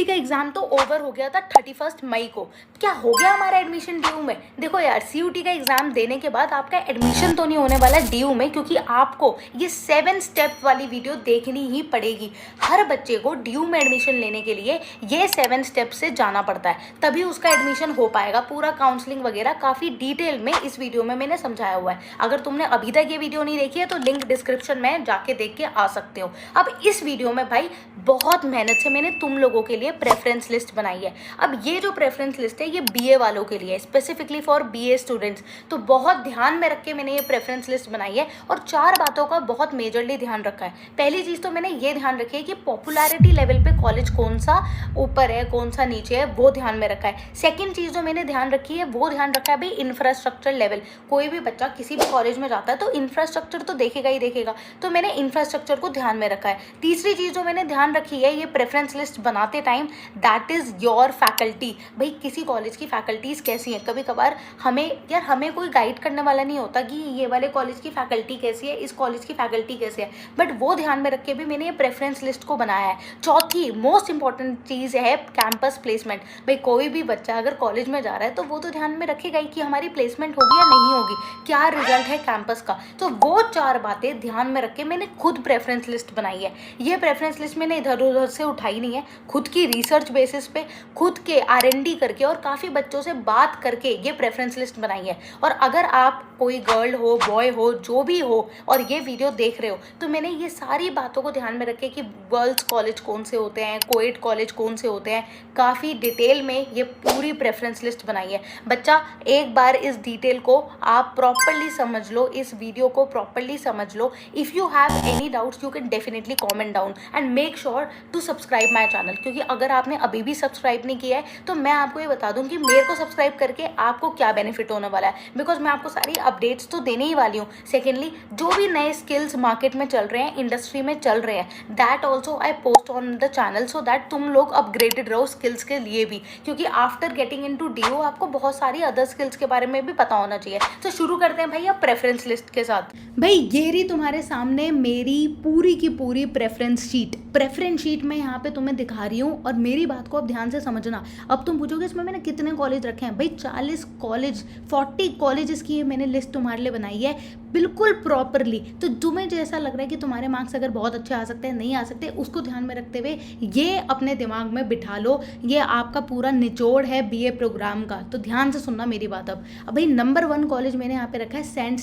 का एग्ज़ाम तो ओवर हो गया था 31 मई को। क्या हो गया हमारा एडमिशन ड्यू में? देखो यार, CUT का एग्ज़ाम देने के बाद आपका एडमिशन तो नहीं होने वाला ड्यू में, क्योंकि आपको ये 7 स्टेप वाली वीडियो देखनी ही पड़ेगी। हर बच्चे को ड्यू में एडमिशन लेने के लिए ये 7 स्टेप से जाना पड़ता है, तभी उसका एडमिशन हो पाएगा। पूरा काउंसलिंग वगैरह काफ़ी डिटेल में इस वीडियो में मैंने समझाया हुआ है। अगर तुमने अभी तक ये वीडियो नहीं देखी है तो लिंक डिस्क्रिप्शन में जाके देख के आ सकते हो। अब इस वीडियो में भाई बहुत मेहनत से मैंने तुम लोगों के लिए प्रेफरेंस लिस्ट बनाई है। अब ये जो प्रेफरेंस लिस्ट है ये BA वालों के लिए है, स्पेसिफिकली फॉर BA स्टूडेंट्स। तो बहुत ध्यान में रख के मैंने ये प्रेफरेंस लिस्ट बनाई है और 4 बातों का बहुत मेजरली ध्यान रखा है। पहली चीज़ तो मैंने ये ध्यान रखी है कि पॉपुलैरिटी लेवल पे कॉलेज कौन सा ऊपर है कौन सा नीचे है, वो ध्यान में रखा है। सेकेंड चीज़ जो मैंने ध्यान रखी है वो ध्यान रखा है भाई इंफ्रास्ट्रक्चर लेवल। कोई भी बच्चा किसी भी कॉलेज में जाता है तो इंफ्रास्ट्रक्चर तो देखेगा ही देखेगा, तो मैंने इंफ्रास्ट्रक्चर को ध्यान में रखा है। तीसरी चीज़ जो मैंने ध्यान रखी है ये प्रेफरेंस लिस्ट बनाते time, that is your faculty. भाई किसी कॉलेज की फैकल्टीज़ कैसी हैं, कभी कभार हमें कोई गाइड करने वाला नहीं होता कि ये वाले कॉलेज की फैकल्टी कैसी है, इस कॉलेज की फैकल्टी कैसी है, बट वो ध्यान में रख के भी मैंने ये प्रेफरेंस लिस्ट को बनाया है। चौथी मोस्ट इंपॉर्टेंट चीज़ है कैंपस प्लेसमेंट। भाई कोई भी बच्चा अगर कॉलेज में जा रहा है तो वो तो ध्यान में रखेगा ही कि हमारी प्लेसमेंट होगी या नहीं होगी, क्या रिजल्ट है कैंपस का। तो वो 4 बातें ध्यान में रख के मैंने खुद प्रेफरेंस लिस्ट बनाई है। ये प्रेफरेंस लिस्ट मैंने इधर उधर से उठाई नहीं है, खुद की रिसर्च बेसिस पे, खुद के R&D करके और काफ़ी बच्चों से बात करके ये प्रेफरेंस लिस्ट बनाई है। और अगर आप कोई गर्ल हो बॉय हो जो भी हो और ये वीडियो देख रहे हो तो मैंने ये सारी बातों को ध्यान में रखे कि गर्ल्स कॉलेज कौन से होते हैं, कोएड कॉलेज कौन से होते हैं, काफ़ी डिटेल में ये पूरी प्रेफरेंस लिस्ट बनाई है। बच्चा एक बार इस डिटेल को आप प्रॉपरली समझ लो, इस वीडियो को प्रॉपरली समझ लो। If you have any doubts you can definitely comment down and make sure to subscribe my channel, क्योंकि अगर आपने अभी भी सब्सक्राइब नहीं किया है तो मैं आपको ये बता दूं कि मेरे को सब्सक्राइब करके आपको क्या बेनिफिट होने वाला है, बिकॉज मैं आपको सारी अपडेट्स तो देने ही वाली हूँ। सेकेंडली जो भी नए स्किल्स मार्केट में चल रहे हैं, इंडस्ट्री में चल रहे हैं, that also I post on the channel so that तुम लोग अपग्रेडेड रहो स्किल्स के लिए भी, क्योंकि after getting into DO आपको बहुत सारी अदर स्किल्स के बारे में भी पता होना चाहिए। तो शुरू करते हैं भाई अब प्रेफरेंस लिस्ट के साथ। भाई ये रही तुम्हारे सामने मेरी पूरी की पूरी प्रेफरेंस शीट मैं यहाँ पे तुम्हें दिखा रही हूँ और मेरी बात को अब ध्यान से समझना। अब तुम पूछोगे इसमें मैंने कितने कॉलेज रखे हैं? भाई 40 कॉलेज 40 कॉलेजेस की मैंने लिस्ट तुम्हारे लिए बनाई है बिल्कुल प्रॉपरली। तो तुम्हें जैसा लग रहा है कि तुम्हारे मार्क्स अगर बहुत अच्छे आ सकते हैं नहीं आ सकते, उसको ध्यान में रखते हुए ये अपने दिमाग में बिठा लो। ये आपका पूरा निचोड़ है BA प्रोग्राम का, तो ध्यान से सुनना मेरी बात। अब भाई नंबर 1 कॉलेज मैंने यहाँ पे रखा है सेंट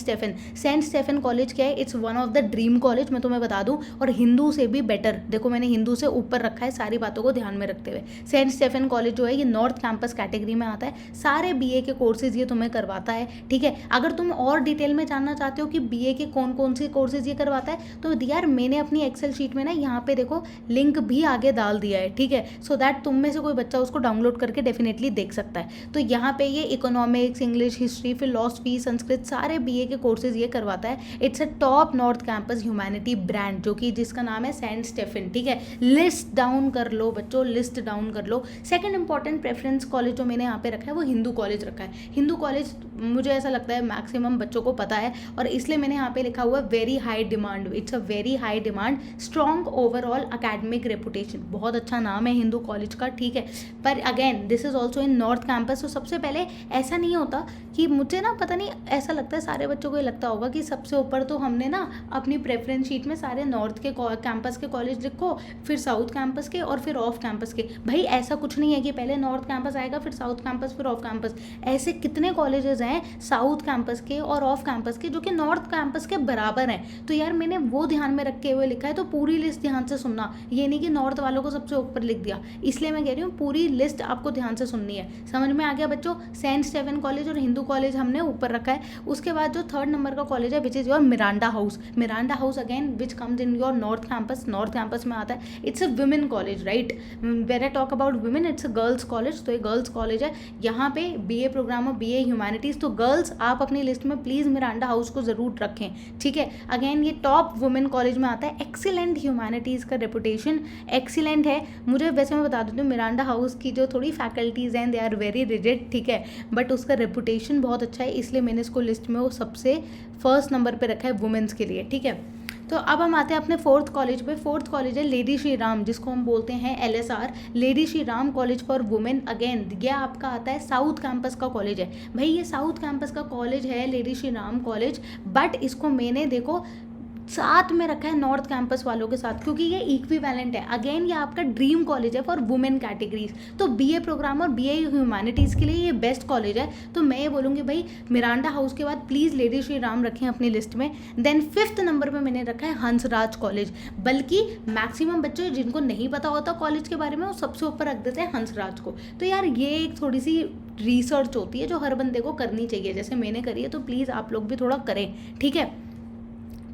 स्टेफन कॉलेज। क्या है? It's one of the dream college, मैं तुम्हें बता दूं, और हिंदू से भी बेटर। देखो मैंने हिंदू से ऊपर रखा है, सारी बातों को ध्यान में रखते हुए। सेंट स्टेफन कॉलेज जो है ये नॉर्थ कैंपस कैटेगरी में आता है, सारे BA के कोर्सेज ये तुम्हें करवाता है। ठीक है, अगर तुम और डिटेल में जानना चाहते हो कि BA के कौन कौन से कोर्सेज ये करवाता है तो यार मैंने अपनी एक्सेल शीट में ना यहाँ पे देखो लिंक भी आगे डाल दिया है। ठीक है, सो दैट तुम में से कोई बच्चा उसको डाउनलोड करके डेफिनेटली देख सकता है। तो यहाँ पे ये economics, English, history, philosophy, Sanskrit सारे BA के कोर्सेज ये करवाता है। It's a top north campus humanity brand जो कि जिसका नाम है सेंट स्टेफन। ठीक है, लिस्ट डाउन कर लो बच्चों, लिस्ट डाउन कर लो। सेकंड इंपॉर्टेंट प्रेफरेंस कॉलेज जो मैंने यहाँ पे रखा है वो हिंदू कॉलेज रखा है। हिंदू कॉलेज मुझे ऐसा लगता है मैक्सिमम बच्चों को पता है और इसलिए मैंने यहाँ पे लिखा हुआ है very high demand. It's a very high demand, strong overall academic reputation. बहुत अच्छा नाम है हिंदू कॉलेज का। ठीक है, पर again this is also in north campus. तो सबसे पहले ऐसा नहीं होता कि मुझे ना पता नहीं ऐसा लगता है सारे बच्चों को ये लगता होगा कि सबसे ऊपर तो हमने ना अपनी प्रेफरेंस शीट में सारे नॉर्थ के कैंपस के कॉलेज लिखो, फिर साउथ कैंपस के और फिर ऑफ कैंपस के। भाई ऐसा कुछ नहीं है कि पहले नॉर्थ कैंपस आएगा फिर साउथ कैंपस फिर ऑफ कैंपस। ऐसे कितने कॉलेजेस हैं साउथ कैंपस के और ऑफ कैंपस के जो कि नॉर्थ कैंपस के बराबर हैं। तो यार मैंने वो ध्यान में रखे हुए लिखा है, तो पूरी लिस्ट ध्यान से सुनना। ये नहीं कि नॉर्थ वालों को सबसे ऊपर लिख दिया, इसलिए मैं कह रही हूँ पूरी लिस्ट आपको ध्यान से सुननी है। समझ में आ गया बच्चों? सेंट स्टेफन कॉलेज और हिंदू कॉलेज हमने ऊपर रखा है। उसके बाद जो 3rd नंबर का कॉलेज है which is your Miranda house again which comes in your north campus में आता है। It's a women college, right? When I talk about women it's a girls college. तो ये गर्ल्स कॉलेज है, यहाँ पे BA प्रोग्राम और BA ह्यूमैनिटीज। तो गर्ल्स आप अपनी लिस्ट में प्लीज मिरांडा हाउस को जरूर रखें। ठीक है, अगेन ये टॉप वुमेन कॉलेज में आता है। एक्सीलेंट ह्यूमैनिटीज का रेपुटेशन एक्सीलेंट है। मुझे वैसे मैं बता दूँ मिरांडा हाउस की जो थोड़ी फैकल्टीज हैं दे आर वेरी रिजिड। ठीक है, बट उसका रेपुटेशन बहुत अच्छा है, इसलिए मैंने इसको लिस्ट में वो सबसे 1st नंबर पे रखा है वुमेन्स के लिए। ठीक है, तो अब हम आते हैं अपने फोर्थ कॉलेज पे। फोर्थ कॉलेज है लेडी श्री राम, जिसको हम बोलते हैं LSR, lady Shri Ram college for women. Again ये आपका आता है साउथ कैंपस का कॉलेज है भाई, ये साउथ कैंपस का कॉलेज है lady Shri Ram college, but इसको मैंने देखो साथ में रखा है नॉर्थ कैंपस वालों के साथ, क्योंकि ये इक्विवेलेंट है। अगेन ये आपका ड्रीम कॉलेज है फॉर वुमेन कैटेगरीज, तो BA प्रोग्राम और BA ह्यूमैनिटीज़ के लिए ये बेस्ट कॉलेज है। तो मैं ये बोलूँगी भाई मिरांडा हाउस के बाद प्लीज़ लेडी श्री राम रखें अपनी लिस्ट में। देन 5th नंबर पे मैंने रखा है हंसराज कॉलेज, बल्कि मैक्सिमम बच्चे जिनको नहीं पता होता कॉलेज के बारे में वो सबसे ऊपर रख देते हैं हंसराज को। तो यार ये एक थोड़ी सी रिसर्च होती है जो हर बंदे को करनी चाहिए, जैसे मैंने करी है, तो प्लीज़ आप लोग भी थोड़ा करें, ठीक है।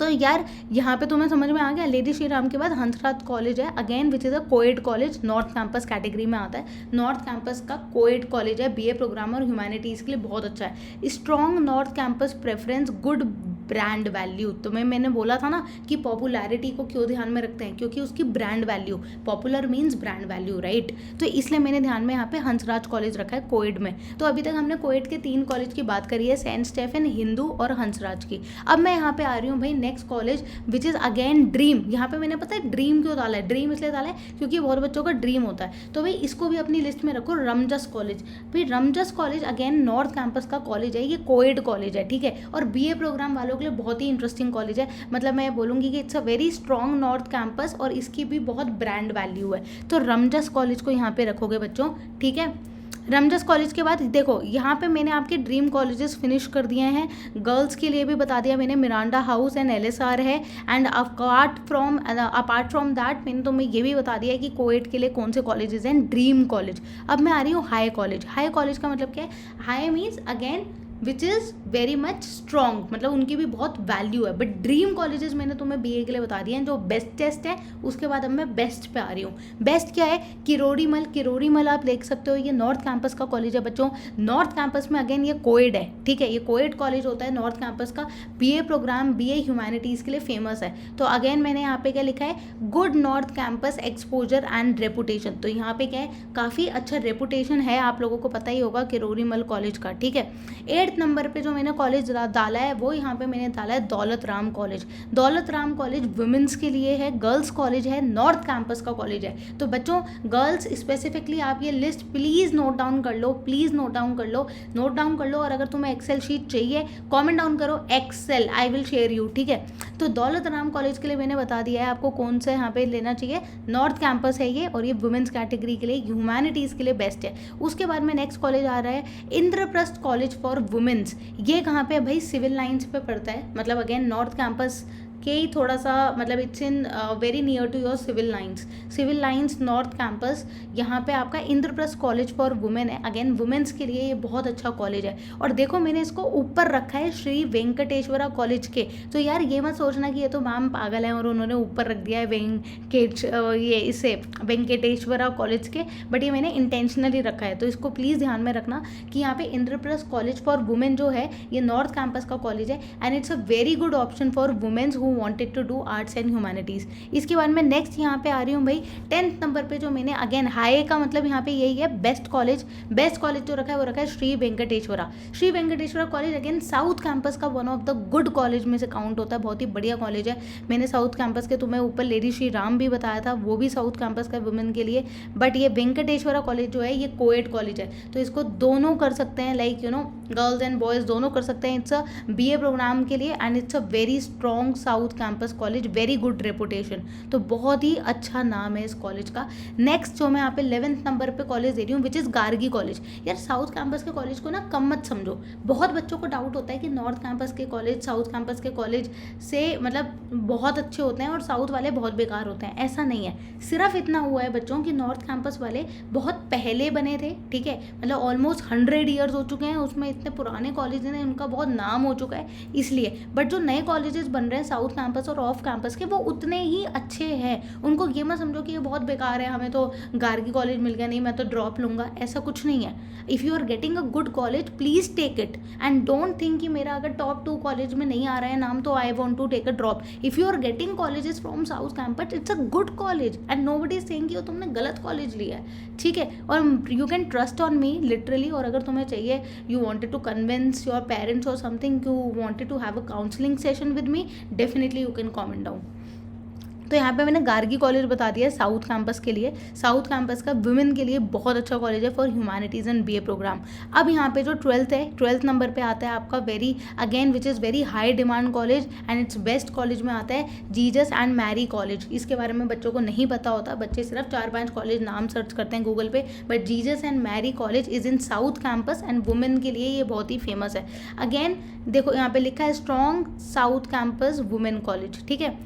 तो यार यहाँ पे तुम्हें समझ में आ गया, लेडी श्री राम के बाद हंसराज कॉलेज है again which is a coed college, north campus category में आता है। नॉर्थ कैंपस का कोएड कॉलेज है, BA प्रोग्राम और ह्यूमैनिटीज़ के लिए बहुत अच्छा है। Strong north campus preference, good brand value. तो मैंने बोला था ना कि पॉपुलैरिटी को क्यों ध्यान में रखते हैं, क्योंकि उसकी brand value, popular means brand value, right. तो इसलिए मैंने ध्यान में यहाँ पे हंसराज कॉलेज रखा है कोएड में। तो अभी तक हमने कोएड के 3 कॉलेज की बात करी है, सेंट स्टेफन, हिंदू और हंसराज की। अब मैं यहाँ पे आ रही हूँ भाई next college which is again dream. यहाँ पे मैंने पता है ड्रीम क्यों डाला है, ड्रीम इसलिए डाला है क्योंकि बहुत बच्चों का ड्रीम होता है। तो भाई इसको भी अपनी लिस्ट में रखो, रमजस कॉलेज। भाई रमजस कॉलेज अगेन नॉर्थ कैंपस का कॉलेज है, ये कोएड कॉलेज है, ठीक है, और BA प्रोग्राम वालों के लिए बहुत ही इंटरेस्टिंग कॉलेज है। मतलब मैं बोलूँगी कि it's a very strong north campus और इसकी भी बहुत ब्रांड वैल्यू है। तो रमजस कॉलेज को यहाँ पे रखोगे बच्चों, ठीक है। रमजस कॉलेज के बाद देखो यहाँ पे मैंने आपके ड्रीम कॉलेजेस फिनिश कर दिए हैं। गर्ल्स के लिए भी बता दिया मैंने, मिरांडा हाउस एंड LSR है। एंड अपार्ट फ्रॉम दैट मैंने तुम्हें ये भी बता दिया है कि कोएड के लिए कौन से कॉलेजेस हैं, ड्रीम कॉलेज। अब मैं आ रही हूँ हाई कॉलेज। हाई कॉलेज का मतलब क्या है, high means again which is very much strong, मतलब उनकी भी बहुत वैल्यू है। बट ड्रीम कॉलेजेस मैंने तुम्हें BA के लिए बता दिए हैं जो बेस्टेस्ट है। उसके बाद अब मैं बेस्ट पे आ रही हूँ। बेस्ट क्या है, किरोड़ीमल। किरोड़ीमल आप देख सकते हो, ये नॉर्थ कैंपस का कॉलेज है बच्चों। नॉर्थ कैंपस में अगेन ये कोएड है, ठीक है, ये कोएड कॉलेज होता है नॉर्थ कैंपस का। BA प्रोग्राम BA ह्यूमैनिटीज़ के लिए फेमस है। तो अगेन मैंने यहाँ पे क्या लिखा है, good north campus exposure and reputation. तो यहाँ पे क्या है, काफ़ी अच्छा रेपुटेशन है, आप लोगों को पता ही होगा किरोड़ीमल कॉलेज का, ठीक है। 8th नंबर पे जो मैंने कॉलेज डाला है वो यहाँ पे मैंने डाला है Daulat Ram college. Daulat Ram college women's के लिए है, गर्ल्स कॉलेज है, नॉर्थ कैंपस का कॉलेज है। तो बच्चों गर्ल्स स्पेसिफिकली आप ये लिस्ट प्लीज़ नोट डाउन कर लो, प्लीज़ नोट डाउन कर लो, नोट डाउन कर लो। और अगर तुम्हें एक्सेल शीट चाहिए कॉमेंट डाउन करो Excel, I will share you, ठीक है। तो दौलत राम कॉलेज के लिए मैंने बता दिया है आपको कौन सा यहाँ पे लेना चाहिए। नॉर्थ कैंपस है ये, और ये वुमेन्स कैटेगरी के लिए, ह्यूमैनिटीज़ के लिए बेस्ट है। उसके बाद में नेक्स्ट कॉलेज आ रहा है इंद्रप्रस्थ कॉलेज फॉर वुमेन्स। ये कहाँ पे है भाई, सिविल लाइंस पे पड़ता है। मतलब अगेन नॉर्थ कैंपस के ही थोड़ा सा, मतलब it's in very near to your civil lines. Civil lines north campus, यहाँ पे आपका इंद्रप्रस्थ कॉलेज फॉर वुमेन है। अगेन वुमेन्स के लिए ये बहुत अच्छा कॉलेज है। और देखो मैंने इसको ऊपर रखा है श्री वेंकटेश्वरा कॉलेज के। तो यार ये मत सोचना कि ये तो मैम पागल है और उन्होंने ऊपर रख दिया है ये इसे वेंकटेश्वरा कॉलेज के, बट ये मैंने इंटेंशनली रखा है। तो इसको प्लीज़ ध्यान में रखना कि यहाँ पे इंद्रप्रस्थ कॉलेज फॉर वुमेन जो है ये नॉर्थ कैंपस का कॉलेज है, and it's a very good option for women's who wanted to do arts and humanities. इसके बाद मैं नेक्स्ट यहाँ पे आ रही हूँ भाई 10th नंबर पे जो मैंने अगेन हाई का मतलब यहाँ पे यही है बेस्ट कॉलेज। बेस्ट कॉलेज जो रखा है वो रखा है Shri Venkateswara. Shri Venkateswara college again south campus का one of the good college में से काउंट होता है, बहुत ही बढ़िया कॉलेज है। मैंने साउथ कैंपस के तुम्हें ऊपर लेडी श्री राम भी बताया था, वो भी साउथ कैंपस का वुमेन के लिए। बट ये वेंकटेश्वरा कॉलेज जो है ये कोएड कॉलेज है, तो इसको दोनों कर सकते हैं, like you know girls and boys दोनों कर सकते हैं। इट्स अ BA प्रोग्राम के लिए and it's a very strong south campus college, very good reputation. तो बहुत ही अच्छा नाम है इस कॉलेज का। नेक्स्ट जो मैं यहाँ पे 11th नंबर पे कॉलेज दे रही हूँ विच इज़ गार्गी कॉलेज। यार साउथ कैंपस के कॉलेज को ना कम मत समझो। बहुत बच्चों को डाउट होता है कि नॉर्थ कैंपस के कॉलेज साउथ कैंपस के कॉलेज से मतलब बहुत अच्छे होते हैं और साउथ वाले बहुत बेकार होते हैं, ऐसा नहीं है। सिर्फ इतना हुआ है बच्चों कि नॉर्थ कैंपस वाले बहुत पहले बने थे, ठीक है, मतलब ऑलमोस्ट 100 ईयर्स हो चुके हैं, उसमें इतने पुराने कॉलेज हैं, उनका बहुत नाम हो चुका है इसलिए। बट जो नए कॉलेजेस बन रहे हैं साउथ कैंपस और ऑफ कैंपस के, वो उतने ही अच्छे हैं। उनको ये मत समझो कि ये बहुत बेकार है, हमें तो गार्गी कॉलेज मिल गया, नहीं मैं तो ड्रॉप लूँगा, ऐसा कुछ नहीं है। If you are getting a good college please take it and don't think कि मेरा अगर टॉप 2 कॉलेज में नहीं आ रहा है नाम तो I want to take a drop. If you are getting colleges from south campus it's a good college and nobody is saying कि वो तुमने गलत कॉलेज लिया है, ठीक है। और you can trust on me literally. और अगर तुम्हें चाहिए, you wanted to convince your parents और something, you wanted to have a counselling session with me, definitely definitely you can comment down. तो यहाँ पे मैंने गार्गी कॉलेज बता दिया है साउथ कैंपस के लिए। साउथ कैंपस का वुमेन के लिए बहुत अच्छा कॉलेज है for humanities and BA programme. अब यहाँ पे जो 12th है, 12th नंबर पे आता है आपका very again which is very high demand college and it's best college में आता है जीजस एंड मैरी कॉलेज। इसके बारे में बच्चों को नहीं पता होता, बच्चे सिर्फ 4-5 कॉलेज नाम सर्च करते हैं गूगल पे, but Jesus and Mary college is in south campus and women के लिए ये बहुत ही फेमस है। अगेन देखो यहाँ पे लिखा है strong south campus women college, ठीक है।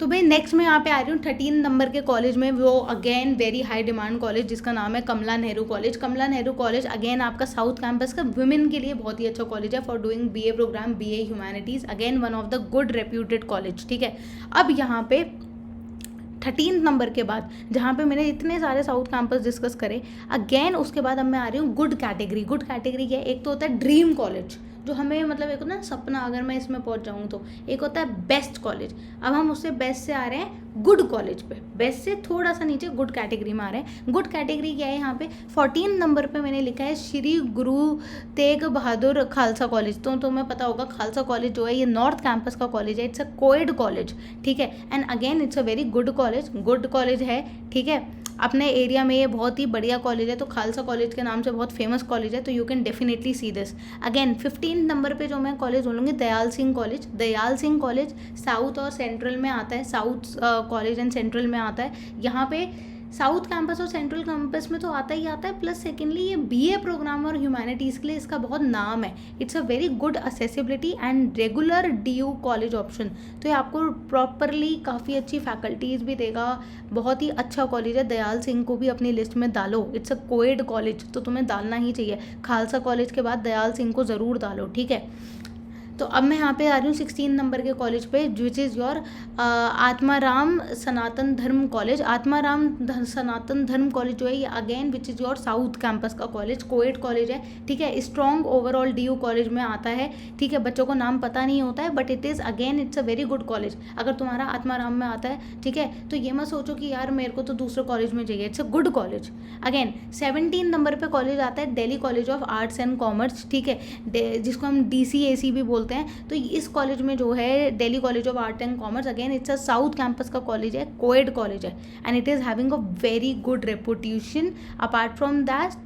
तो भाई नेक्स्ट मैं यहाँ पे आ रही हूँ 13 नंबर के कॉलेज में, वो again very high demand college जिसका नाम है Kamla Nehru college. Kamla Nehru college again आपका साउथ कैंपस का वुमेन के लिए बहुत ही अच्छा कॉलेज है for doing BA programme, BA humanities, again one of the good reputed college, ठीक है। अब यहाँ पे 13 नंबर के बाद जहाँ पे मैंने इतने सारे साउथ कैंपस डिस्कस करे, अगेन उसके बाद अब मैं आ रही हूँ गुड कैटेगरी। गुड कैटेगरी क्या है? एक तो होता है ड्रीम कॉलेज, जो हमें मतलब एक होता है ना सपना, अगर मैं इसमें पहुंच जाऊँ तो। एक होता है बेस्ट कॉलेज, अब हम उससे बेस्ट से आ रहे हैं गुड कॉलेज पे, बेस्ट से थोड़ा सा नीचे गुड कैटेगरी में आ रहे हैं। गुड कैटेगरी क्या है? यहाँ पे 14 नंबर पे मैंने लिखा है श्री गुरु तेग बहादुर खालसा कॉलेज। तो तुम्हें पता होगा खालसा कॉलेज जो है ये नॉर्थ कैंपस का कॉलेज है, इट्स अ कोएड कॉलेज, ठीक है। And again it's a very good college है, ठीक है। अपने एरिया में ये बहुत ही बढ़िया कॉलेज है, तो खालसा कॉलेज के नाम से बहुत फेमस कॉलेज है, तो you can definitely see this. Again 15 number पे जो मैं कॉलेज बोलूँगी Dayal Singh college. Dayal Singh college south और सेंट्रल में आता है, साउथ कॉलेज एंड सेंट्रल में आता है। यहाँ पे साउथ कैंपस और सेंट्रल कैंपस में तो आता ही आता है, प्लस सेकेंडली ये बीए प्रोग्राम और ह्यूमैनिटीज़ के लिए इसका बहुत नाम है। It's a very good accessibility and regular DU college option, तो ये आपको प्रॉपरली काफ़ी अच्छी फैकल्टीज़ भी देगा, बहुत ही अच्छा कॉलेज है। दयाल सिंह को भी अपनी लिस्ट में डालो, इट्स अ कोएड कॉलेज, तो तुम्हें डालना ही चाहिए। खालसा कॉलेज के बाद दयाल सिंह को ज़रूर डालो, ठीक है। तो अब मैं यहाँ पे आ रही हूँ 16 नंबर के कॉलेज पे, विच इज़ योर आत्माराम सनातन धर्म कॉलेज। सनातन धर्म कॉलेज जो है ये again which is your south campus का कॉलेज, कोएड कॉलेज है, ठीक है। स्ट्रॉन्ग ओवरऑल डीयू कॉलेज में आता है, ठीक है। बच्चों को नाम पता नहीं होता है, but it is again it's a very good college. अगर तुम्हारा आत्माराम में आता है, ठीक है, तो ये मत सोचो कि यार मेरे को तो दूसरे कॉलेज में चाहिए, it's a good college. Again 17 number पे कॉलेज आता है Delhi college of arts and commerce, ठीक है, जिसको हम DCAC भी बोलते हैं। तो इस कॉलेज में जो है Delhi college of art and commerce, again it's a south campus का कॉलेज है, कोएड कॉलेज है, and it is having a very good reputation. Apart from that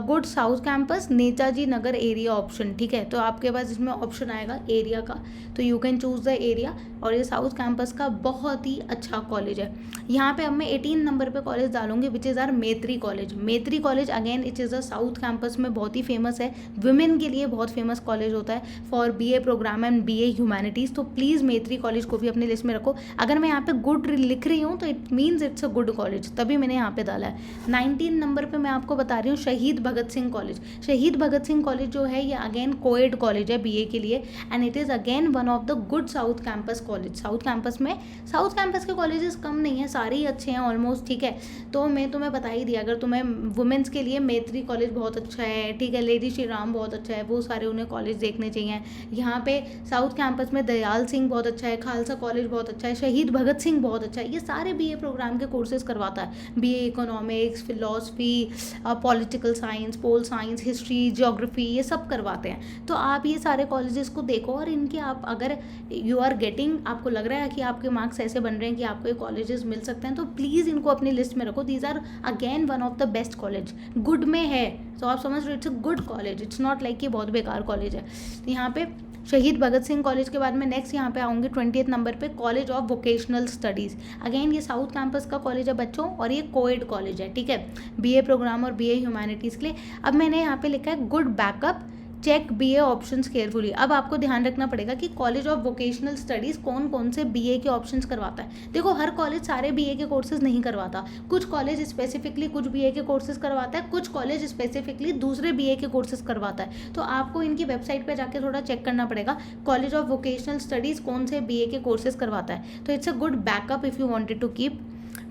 good south campus Netaji Nagar area option, ठीक है। तो आपके पास इसमें ऑप्शन आएगा area का, तो you can choose the area, और ये साउथ कैंपस का बहुत ही अच्छा कॉलेज है। यहाँ पे अब मैं 18 नंबर पे कॉलेज डालूंगी which is our Maitreyi college. Maitreyi college again it is a south campus में बहुत ही फेमस है, वुमेन के लिए बहुत फेमस कॉलेज होता है for BA programme and BA humanities. तो प्लीज़ मेत्री कॉलेज को भी अपनी लिस्ट में रखो। अगर मैं यहाँ पे गुड लिख रही हूँ तो it means it's a good college, तभी मैंने यहाँ पे डाला है। 19 नंबर पर मैं आपको बता रही हूँ शहीद भगत सिंह कॉलेज। शहीद भगत सिंह कॉलेज जो है ये अगेन कोएड कॉलेज है बीए के लिए, and it is again one of the good south campus college. South campus के कॉलेजेस कम नहीं है, सारे ही अच्छे हैं ऑलमोस्ट, ठीक है। तो मैं तुम्हें बता ही दिया, अगर तुम्हें वुमेंस के लिए मैत्री कॉलेज बहुत अच्छा है, ठीक है, लेडी श्री राम बहुत अच्छा है, वो सारे उन्हें कॉलेज देखने चाहिए। यहाँ पे साउथ कैंपस में दयाल सिंह बहुत अच्छा है, खालसा कॉलेज बहुत अच्छा है, शहीद भगत सिंह बहुत अच्छा है। ये सारे बीए प्रोग्राम के कोर्सेज करवाता है, BA economics, philosophy, political science, pol science, history, geography, ये सब करवाते हैं। तो आप ये सारे कॉलेजेस को देखो, और इनके आप अगर यू आर गेटिंग, आपको लग रहा है कि आपके मार्क्स ऐसे बन रहे हैं कि आपको ये कॉलेजेस मिल सकते हैं, तो प्लीज़ इनको अपनी लिस्ट में रखो। These are again one of the best college, good में है, तो आप समझ रहे हो, it's a good college, it's not like कि बहुत बेकार कॉलेज है। यहाँ पे शहीद भगत सिंह कॉलेज के बाद में नेक्स्ट यहाँ पे आऊँगी 20th नंबर पे college of vocational studies. Again ये साउथ कैंपस का कॉलेज है बच्चों, और ये कोएड कॉलेज है, ठीक है, बीए प्रोग्राम और बीए ह्यूमैनिटीज़ के लिए। अब मैंने यहाँ पे लिखा है good backup, check BA options carefully. अब आपको ध्यान रखना पड़ेगा कि कॉलेज ऑफ वोकेशनल स्टडीज़ कौन कौन से बीए के ऑप्शंस करवाता है। देखो हर कॉलेज सारे बीए के कोर्सेज नहीं करवाता, कुछ कॉलेज स्पेसिफिकली कुछ बीए के कोर्सेज करवाता है, कुछ कॉलेज स्पेसिफिकली दूसरे बीए के कोर्सेज करवाता है। तो आपको इनकी वेबसाइट पर जाकर थोड़ा चेक करना पड़ेगा कॉलेज ऑफ वोकेशनल स्टडीज़ कौन से बीए के कोर्सेज करवाता है। तो it's a good backup if you wanted to keep.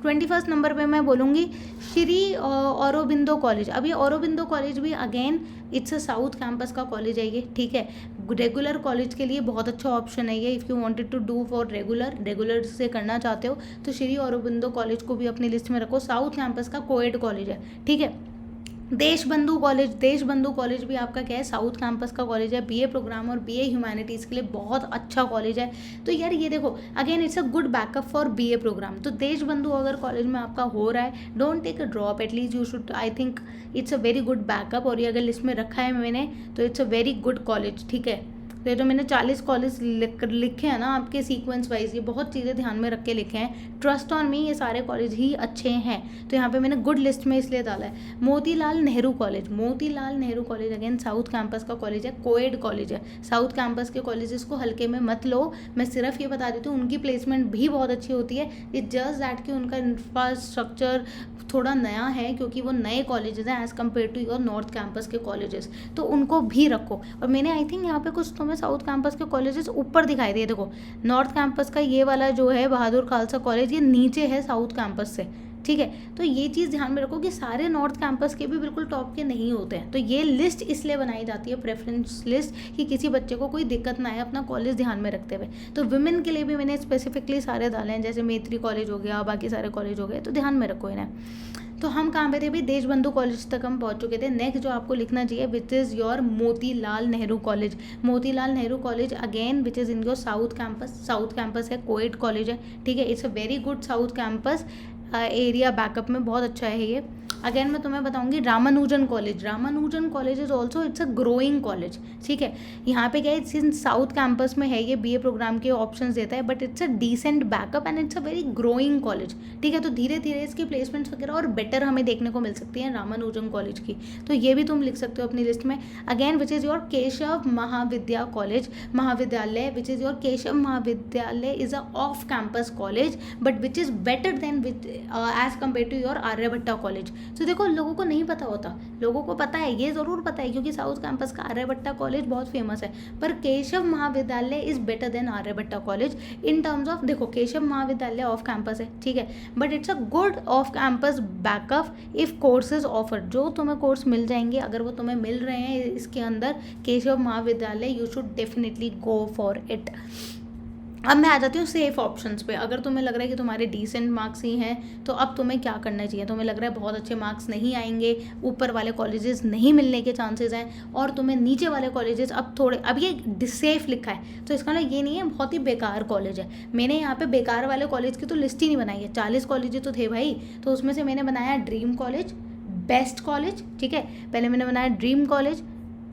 21 number पे मैं बोलूँगी श्री औरोबिंदो कॉलेज। अब ये औरोबिंदो कॉलेज भी again it's a south campus का कॉलेज है ये, ठीक है। रेगुलर कॉलेज के लिए बहुत अच्छा ऑप्शन है ये, if you wanted to do for regular से करना चाहते हो तो श्री औरोबिंदो कॉलेज को भी अपनी लिस्ट में रखो। साउथ कैंपस का कोएड कॉलेज है, ठीक है। देश बंधु कॉलेज भी आपका क्या है, साउथ कैंपस का कॉलेज है, बीए प्रोग्राम और बीए ह्यूमैनिटीज़ के लिए बहुत अच्छा कॉलेज है। तो यार ये देखो, again it's a good backup for BA programme. तो देश बंधु अगर कॉलेज में आपका हो रहा है, don't take a drop, at least you should, I think it's a very good backup. और ये अगर लिस्ट में रखा है मैंने तो it's a very good college, ठीक है। तो ये तो मैंने 40 कॉलेज लिखे हैं ना आपके सीक्वेंस वाइज, ये बहुत चीज़ें ध्यान में रख के लिखे हैं। ट्रस्ट ऑन मी, ये सारे कॉलेज ही अच्छे हैं। तो यहाँ पे मैंने गुड लिस्ट में इसलिए डाला है। Motilal Nehru college, Motilal Nehru college again south campus का कॉलेज है, कोएड कॉलेज है। साउथ कैंपस के कॉलेजेस को हल्के में मत लो, मैं सिर्फ ये बता देती हूँ उनकी प्लेसमेंट भी बहुत अच्छी होती है। इट जस्ट दैट कि उनका इंफ्रास्ट्रक्चर थोड़ा नया है, क्योंकि वो नए कॉलेजेस हैं as compare to your north campus के कॉलेजेस, तो उनको भी रखो। और मैंने आई थिंक यहाँ पे कुछ तुम्हें साउथ कैंपस के कॉलेजेस ऊपर दिखाई दिए, देखो नॉर्थ कैंपस का ये वाला जो है बहादुर खालसा कॉलेज, ये नीचे है साउथ कैंपस से, ठीक है। तो ये चीज़ ध्यान में रखो कि सारे नॉर्थ कैंपस के भी बिल्कुल टॉप के नहीं होते हैं। तो ये लिस्ट इसलिए बनाई जाती है, प्रेफरेंस लिस्ट, कि किसी बच्चे को कोई दिक्कत ना आए अपना कॉलेज ध्यान में रखते हुए। तो वुमेन के लिए भी मैंने स्पेसिफिकली सारे डाले हैं, जैसे मैत्री कॉलेज हो गया, बाकी सारे कॉलेज हो गए, तो ध्यान में रखो इन्हें। तो हम कहाँ पे थे भी, देशबंधु कॉलेज तक हम पहुँच चुके थे। नेक्स्ट जो आपको लिखना चाहिए विच is your Motilal Nehru college. Motilal Nehru college again which is in your south campus, south campus है, कोएड कॉलेज है, ठीक है। It's a very good south campus area backup में बहुत अच्छा है ये। अगेन मैं तुम्हें बताऊंगी Ramanujan college, Ramanujan college is also it's a growing college, ठीक है। यहाँ पे क्या है, सिंस साउथ कैंपस में है, ये बीए प्रोग्राम के ऑप्शंस देता है, but it's a decent backup and it's a very growing college, ठीक है। तो धीरे धीरे इसकी प्लेसमेंट्स वगैरह और बेटर हमें देखने को मिल सकती है रामानुजन कॉलेज की, तो ये भी तुम लिख सकते हो अपनी लिस्ट में। Again which is your Keshav Mahavidya college, Mahavidyalaya, which is your Keshav Mahavidyalaya is a off campus college but which is better than which as compare to your Aryabhatta college. तो देखो लोगों को नहीं पता होता, लोगों को पता है, ये ज़रूर पता है क्योंकि साउथ कैंपस का आर्यभट्टा कॉलेज बहुत फेमस है, पर Keshav Mahavidyalaya is better than Aryabhatta college in terms of, देखो केशव महाविद्यालय ऑफ कैंपस है, ठीक है, but it's a good off campus backup if courses offer, जो तुम्हें कोर्स मिल जाएंगे अगर वो तुम्हें मिल रहे हैं इसके अंदर केशव महाविद्यालय, you should definitely go for it. अब मैं आ जाती हूँ सेफ ऑप्शंस पे। अगर तुम्हें लग रहा है कि तुम्हारे डिसेंट मार्क्स ही हैं तो अब तुम्हें क्या करना चाहिए, तुम्हें लग रहा है बहुत अच्छे मार्क्स नहीं आएंगे, ऊपर वाले कॉलेजेस नहीं मिलने के चांसेस हैं, और तुम्हें नीचे वाले कॉलेजेस अब थोड़े, अब ये सेफ लिखा है तो इसका मतलब ये नहीं है बहुत ही बेकार कॉलेज है। मैंने यहाँ पे बेकार वाले कॉलेज की तो लिस्ट ही नहीं बनाई है, 40 कॉलेज तो थे भाई, तो उसमें से मैंने बनाया ड्रीम कॉलेज, बेस्ट कॉलेज, ठीक है। पहले मैंने बनाया ड्रीम कॉलेज,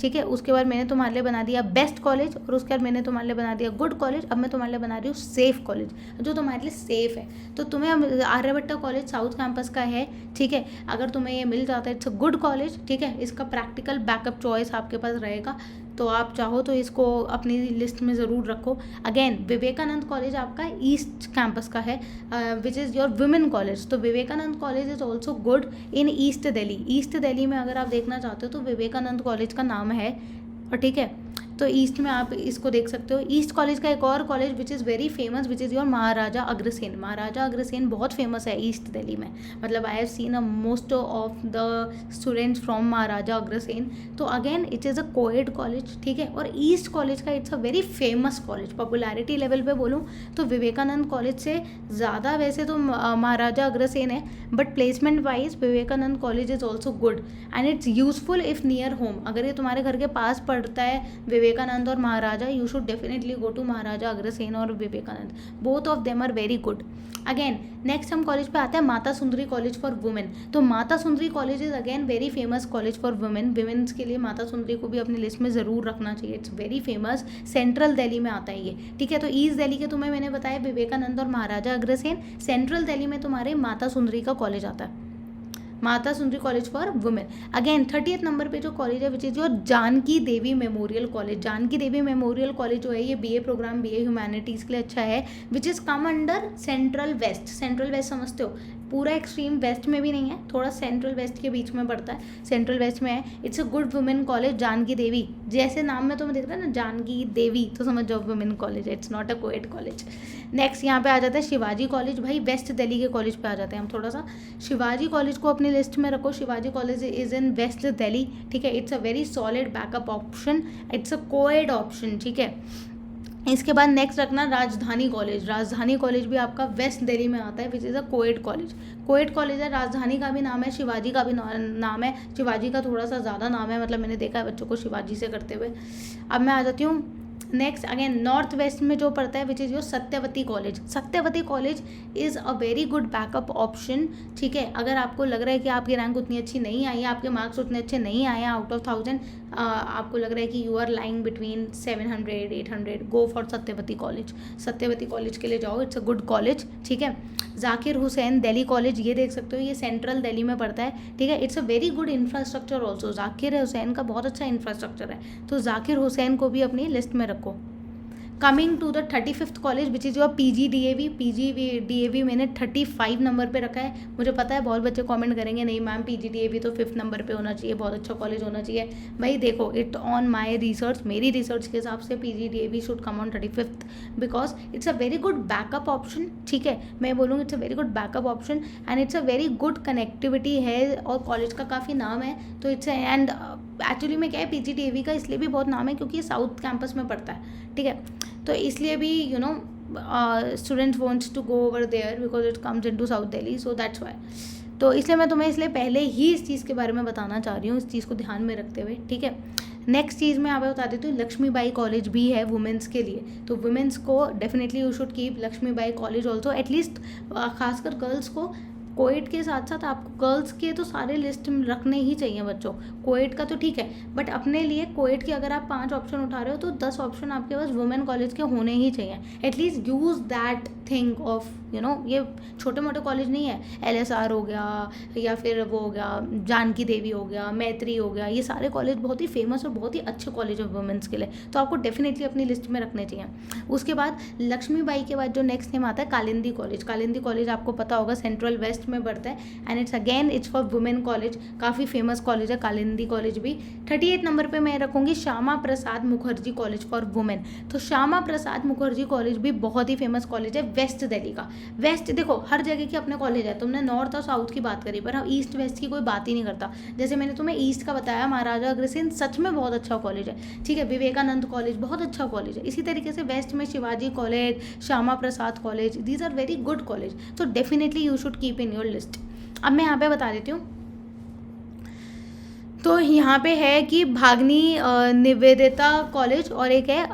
ठीक है, उसके बाद मैंने तुम्हारे लिए बना दिया बेस्ट कॉलेज, और उसके बाद मैंने तुम्हारे लिए बना दिया गुड कॉलेज। अब मैं तुम्हारे लिए बना रही हूँ सेफ कॉलेज, जो तुम्हारे लिए सेफ है। तो तुम्हें आर्यभट्टा कॉलेज साउथ कैंपस का है, ठीक है, अगर तुम्हें ये मिल जाता है इट्स अ गुड कॉलेज, ठीक है। इसका प्रैक्टिकल बैकअप चॉइस आपके पास रहेगा, तो आप चाहो तो इसको अपनी लिस्ट में ज़रूर रखो। अगेन विवेकानंद कॉलेज आपका ईस्ट कैंपस का है, which is your women college. तो Vivekananda college is also good in east Delhi, east Delhi में अगर आप देखना चाहते हो तो विवेकानंद कॉलेज का नाम है, और ठीक है, तो ईस्ट में आप इसको देख सकते हो। ईस्ट कॉलेज का एक और college which is very famous which is your Maharaja Agrasen, Maharaja Agrasen बहुत फेमस है ईस्ट दिल्ली में, मतलब I have seen a most of the students from Maharaja Agrasen. तो again it is a coed college, ठीक है, और ईस्ट कॉलेज का it's a very famous college. Popularity level पे बोलूँ तो विवेकानंद कॉलेज से ज़्यादा वैसे तो महाराजा अग्रसेन है, but placement wise Vivekananda college is also good and it's useful if near home. अगर ये तुम्हारे घर के पास पड़ता है विवेकानंद और Maharaja, you should definitely go to Maharaja Agrasen और Vivekananda, both of them are very good. Again next हम कॉलेज पे आते हैं माता सुंदरी कॉलेज फॉर वुमेन। तो माता Sundari college is again very famous college for women, women's के लिए माता सुंदरी को भी अपनी लिस्ट में ज़रूर रखना चाहिए, it's very famous, central Delhi में आता है ये, ठीक है। तो ईस्ट दिल्ली के तुम्हें मैंने बताया विवेकानंद और महाराजा अग्रसेन, सेंट्रल दिल्ली में तुम्हारे माता सुंदरी का कॉलेज आता है, Mata Sundari college for women. Again 30th number पे जो कॉलेज है which is your Janki Devi memorial college. Janki Devi memorial college जो है ये बीए प्रोग्राम, बीए ह्यूमैनिटीज़ के लिए अच्छा है, which is come under central west. Central west समझते हो, पूरा एक्सट्रीम वेस्ट में भी नहीं है, थोड़ा सेंट्रल वेस्ट के बीच में पड़ता है, सेंट्रल वेस्ट में है। It's a good women college, Janki Devi, जैसे नाम में तुम्हें दिख रहा है ना जानकी देवी, तो समझ जाओ वुमेन कॉलेज है, it's not a coed college. Next यहाँ पे आ जाता है शिवाजी कॉलेज, भाई वेस्ट दिल्ली के कॉलेज पे आ जाते हैं हम थोड़ा सा। शिवाजी कॉलेज को अपनी लिस्ट में रखो, Shivaji college is in west Delhi, ठीक है। It's a very solid backup option, it's a coed option, ठीक है। इसके बाद नेक्स्ट रखना राजधानी कॉलेज। राजधानी कॉलेज भी आपका वेस्ट दिल्ली में आता है, which is a coed college. Coed college है, राजधानी का भी नाम है, शिवाजी का भी नाम है। शिवाजी का थोड़ा सा ज़्यादा नाम है, मतलब मैंने देखा है बच्चों को शिवाजी से करते हुए। अब मैं आ जाती हूँ नेक्स्ट अगेन नॉर्थ वेस्ट में जो पड़ता है, which is your Satyavati college. Satyavati college is a very good backup option, ठीक है। अगर आपको लग रहा है कि आपकी रैंक उतनी अच्छी नहीं आई है, आपके मार्क्स उतने अच्छे नहीं आए हैं, आउट ऑफ 1000 आपको लग रहा है कि you are lying between 700 800, go for Satyavati college. Satyavati college के लिए जाओ, इट्स अ गुड कॉलेज, ठीक है। जाकिर हुसैन दिल्ली कॉलेज, ये देख सकते हो, ये सेंट्रल दिल्ली में पड़ता है, ठीक है। It's a very good infrastructure also, Zakir Hussain का बहुत अच्छा इंफ्रास्ट्रक्चर है, तो जाकिर हुसैन को भी अपनी लिस्ट में रखो। Coming to the 35th college which is your PGDAV। PGDAV मैंने 35 नंबर पे रखा है। मुझे पता है बहुत बच्चे कमेंट करेंगे नहीं मैम PGDAV तो 5th नंबर पे होना चाहिए, बहुत अच्छा कॉलेज होना चाहिए। भाई देखो, इट ऑन माई रिसर्च, मेरी रिसर्च के हिसाब से PGDAV should come on 35th because it's a very good backup option, ठीक है। मैं बोलूँगी it's a very good backup option and it's a very good connectivity है, और कॉलेज का काफ़ी नाम है, तो इट्स एंड एक्चुअली में क्या है, PGDAV का इसलिए भी बहुत नाम है क्योंकि ये साउथ कैंपस में पड़ता है, ठीक है। तो इसलिए भी students wants to go over there because it comes into south Delhi, so that's why. तो इसलिए मैं तुम्हें इसलिए पहले ही इस चीज़ के बारे में बताना चाह रही हूँ, इस चीज़ को ध्यान में रखते हुए, ठीक है। नेक्स्ट चीज़ मैं आप बता देती हूँ, लक्ष्मीबाई कॉलेज भी है वुमेंस के लिए, तो वुमेंस को definitely you should keep Lakshmibai college also, at least खासकर गर्ल्स को। कोएड के साथ साथ आपको गर्ल्स के तो सारे लिस्ट में रखने ही चाहिए बच्चों। कोएड का तो ठीक है, बट अपने लिए कोएड के अगर आप 5 ऑप्शन उठा रहे हो तो 10 ऑप्शन आपके पास वुमेन कॉलेज के होने ही चाहिए। At least use that thing of ये छोटे मोटे कॉलेज नहीं है, LSR हो गया या फिर वो हो गया जानकी देवी हो गया, मैत्री हो गया, ये सारे कॉलेज बहुत ही फेमस और बहुत ही अच्छे कॉलेज है वुमेंस के लिए, तो आपको डेफिनेटली अपनी लिस्ट में रखने चाहिए। उसके बाद लक्ष्मीबाई के बाद जो नेक्स्ट नेम आता है कालिंदी कॉलेज। कालिंदी कॉलेज आपको पता होगा सेंट्रल वेस्ट में पड़ता है and it's again it's for women college, काफ़ी फेमस कॉलेज है कालिंदी कॉलेज भी। 38 नंबर पे मैं रखूँगी Shyama Prasad Mukherjee college for women. तो श्यामा प्रसाद मुखर्जी कॉलेज भी बहुत ही फेमस कॉलेज है वेस्ट दिल्ली का। वेस्ट देखो हर जगह के अपने कॉलेज है, तुमने नॉर्थ और साउथ की बात करी पर हम ईस्ट वेस्ट की कोई बात ही नहीं करता। जैसे मैंने तुम्हें ईस्ट का बताया, महाराजा अग्रसेन सच में बहुत अच्छा कॉलेज है, ठीक है। विवेकानंद कॉलेज बहुत अच्छा कॉलेज है। इसी तरीके से वेस्ट में Shivaji college, Shyama Prasad college, these are very good college, तो definitely you should keep in your list. अब मैं यहाँ पे बता देती हूँ, तो यहाँ पे है कि भागनी निवेदिता कॉलेज और एक है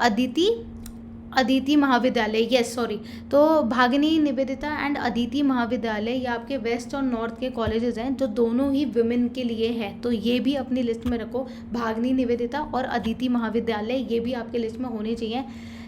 अदिति महाविद्यालय, यस सॉरी। तो भागनी निवेदिता एंड अदिति महाविद्यालय ये आपके वेस्ट और नॉर्थ के कॉलेजेस हैं जो दोनों ही वुमेन के लिए है, तो ये भी अपनी लिस्ट में रखो। भागनी निवेदिता और अदिति महाविद्यालय ये भी आपके लिस्ट में होने चाहिए।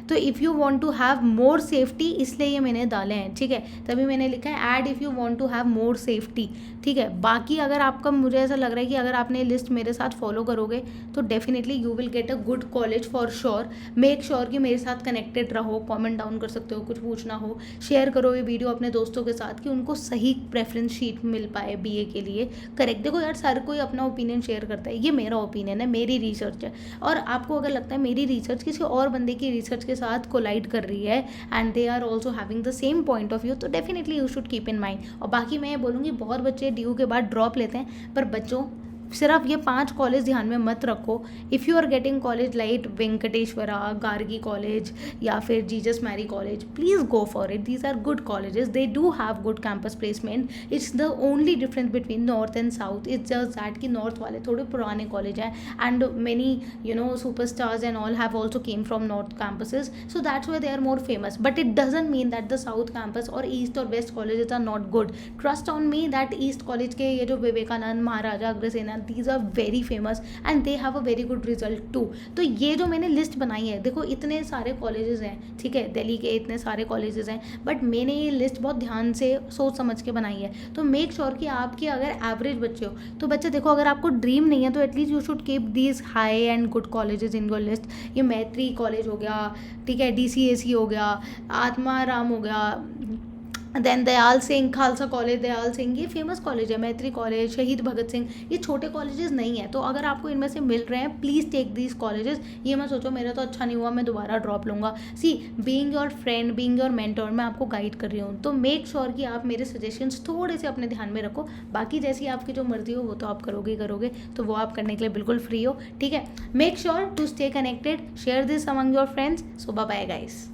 तो if you want to have more safety, इसलिए ये मैंने डाले हैं, ठीक है। तभी मैंने लिखा है add if you want to have more safety, ठीक है। बाकी अगर आपका, मुझे ऐसा लग रहा है कि अगर आपने लिस्ट मेरे साथ फॉलो करोगे तो definitely you will get a good college for sure. Make sure कि मेरे साथ कनेक्टेड रहो, कमेंट डाउन कर सकते हो, कुछ पूछना हो शेयर करो ये वीडियो अपने दोस्तों के साथ कि उनको सही प्रेफरेंस शीट मिल पाए BA के लिए। करेक्ट, देखो यार हर कोई अपना ओपिनियन शेयर करता है, ये मेरा ओपिनियन है, मेरी रिसर्च है, और आपको अगर लगता है मेरी रिसर्च किसी और बंदे की रिसर्च के साथ कोलाइड कर रही है and they are also having the same point of view, तो definitely you should keep in mind. और बाकी मैं बोलूँगी बहुत बच्चे DU के बाद ड्रॉप लेते हैं, पर बच्चों सिर्फ ये 5 कॉलेज ध्यान में मत रखो। If you are getting college like Venkateswara, Gargi college या फिर Jesus Mary college, please go for it, these are good colleges, they do have good campus placement. It's the only difference between north and south, it's just that कि north वाले थोड़े पुराने college हैं and many superstars and all have also came from north campuses, so that's why they are more famous, but it doesn't mean that the south campus और east और west colleges are not good. Trust on me that east college के ये जो Vivekananda, Maharaja Agrasen, these are very famous and they have a very good result too। तो ये जो मैंने list बनाई है, देखो इतने सारे कॉलेजेस हैं, ठीक है, दिल्ली के इतने सारे कॉलेजेस हैं, बट मैंने ये लिस्ट बहुत ध्यान से सोच समझ के बनाई है। तो मेक श्योर कि आपके अगर एवरेज बच्चे हो तो बच्चे देखो, अगर आपको ड्रीम नहीं है तो at least you should keep these high and good colleges in your list. ये मैत्री कॉलेज हो गया, ठीक है, DCAC हो गया, आत्माराम हो गया, देन दयाल सिंह खालसा कॉलेज, दयाल सिंह ये फेमस कॉलेज है, मैत्री कॉलेज, शहीद भगत सिंह, ये छोटे कॉलेजेस नहीं है। तो अगर आपको इनमें से मिल रहे हैं प्लीज़ टेक दीज कॉलेजेस। ये मत सोचो मेरा तो अच्छा नहीं हुआ मैं दोबारा ड्रॉप लूँगा। See being your friend, being your mentor, मैं आपको गाइड कर रही हूँ, तो मेक श्योर कि आप मेरे सजेशंस थोड़े से अपने ध्यान में रखो। बाकी जैसी आपकी जो मर्जी हो वो तो आप करोगे ही करोगे, तो वो आप करने के लिए बिल्कुल फ्री हो, ठीक है। Make sure to stay connected, share this among your friends. So bye bye guys.